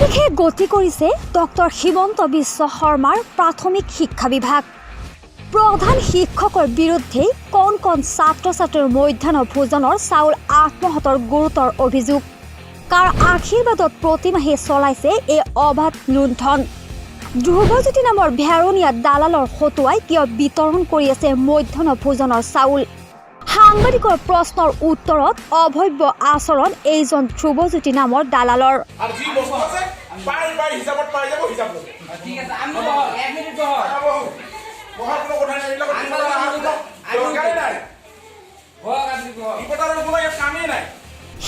অভিষেকে গতি কৰিছে ডক্টৰ হিমন্ত বিশ্ব শৰ্মাৰ প্ৰাথমিক শিক্ষা বিভাগ। প্ৰধান শিক্ষকৰ বিৰুদ্ধে কণ কণ ছাত্ৰ ছাত্ৰীৰ মধ্যাহ্ন ভোজনৰ চাউল আত্মহতৰ গুৰুতৰ অভিযোগ। কাৰ আশীৰ্বাদত প্ৰতিমাহে চলাইছে এই অবাধ লুণ্ঠন। ধ্ৰুৱজ্যোতি নামৰ ভেৰণীয়া দালালৰ হতুৱাই কিয় বিতৰণ কৰি আছে মধ্যাহ্ন ভোজনৰ চাউল? সাংবাদিকৰ প্ৰশ্নৰ উত্তৰত অভব্য আচৰণ এইজন ধ্ৰুৱজ্যোতি নামৰ দালালৰ।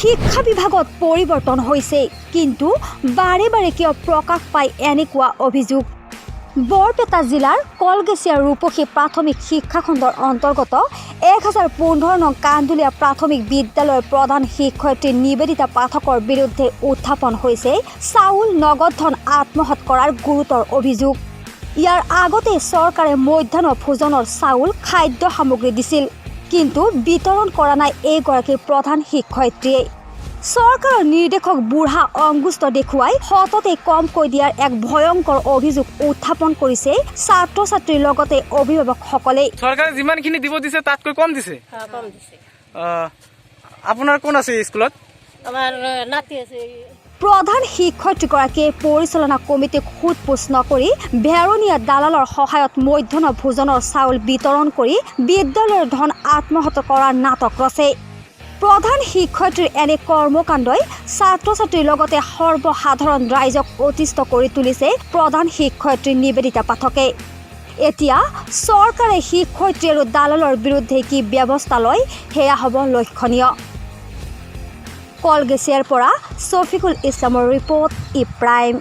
শিক্ষা বিভাগত পৰিৱৰ্তন হৈছে, কিন্তু বাৰে বাৰে কিয় প্ৰকাশ পায় এনেকুৱা অভিযোগ? বৰপেটা জিলাৰ কলগেছিয়া ৰূপসী প্ৰাথমিক শিক্ষা খণ্ডৰ অন্তৰ্গত 1015 নং কান্দুলীয়া প্ৰাথমিক বিদ্যালয়ৰ প্ৰধান শিক্ষয়িত্ৰী নিবেদিতা পাঠকৰ বিৰুদ্ধে উত্থাপন হৈছে চাউল নগদ ধন আত্মসাৎ কৰাৰ গুৰুতৰ অভিযোগ। ইয়াৰ আগতে চৰকাৰে মধ্যাহ্ন ভোজনৰ চাউল খাদ্য সামগ্ৰী দিছিল, কিন্তু বিতৰণ কৰা নাই এইগৰাকী প্ৰধান শিক্ষয়িত্ৰীয়ে। চৰকাৰৰ নিৰ্দেশক বুঢ়া অংগুষ্ট দেখুৱাই সততে কমকৈ দিয়াৰ এক ভয়ংকৰ অভিযোগ উত্থাপন কৰিছে ছাত্ৰ ছাত্ৰীৰ লগতে অভিভাৱকসকলে। চৰকাৰে যিমানখিনি দিব দিছে তাতকৈ কম দিছে। আপোনাৰ কোন আছে স্কুলত? আমাৰ নাতি আছে। প্ৰধান শিক্ষয়িত্ৰীগৰাকীয়ে পৰিচালনা কমিটিক সোধ-পোছ নকৰি ভেৰণীয়া দালালৰ সহায়ত মধ্যাহ্ন ভোজনৰ চাউল বিতৰণ কৰি বিদ্যালয়ৰ ধন আত্মসাৎ কৰাৰ নাটক ৰচে। প্ৰধান শিক্ষয়িত্ৰীৰ এনে কৰ্মকাণ্ডই ছাত্ৰ ছাত্ৰীৰ লগতে সৰ্বসাধাৰণ ৰাইজক অতিষ্ঠ কৰি তুলিছে প্ৰধান শিক্ষয়িত্ৰী নিবেদিতা পাঠকে। এতিয়া চৰকাৰে শিক্ষয়িত্ৰী আৰু দালালৰ বিৰুদ্ধে কি ব্যৱস্থা লয় সেয়া হ'ব লক্ষণীয়। কলগেছিয়াৰ পৰা শফিকুল ইছলামৰ ৰিপৰ্ট, ই প্ৰাইম।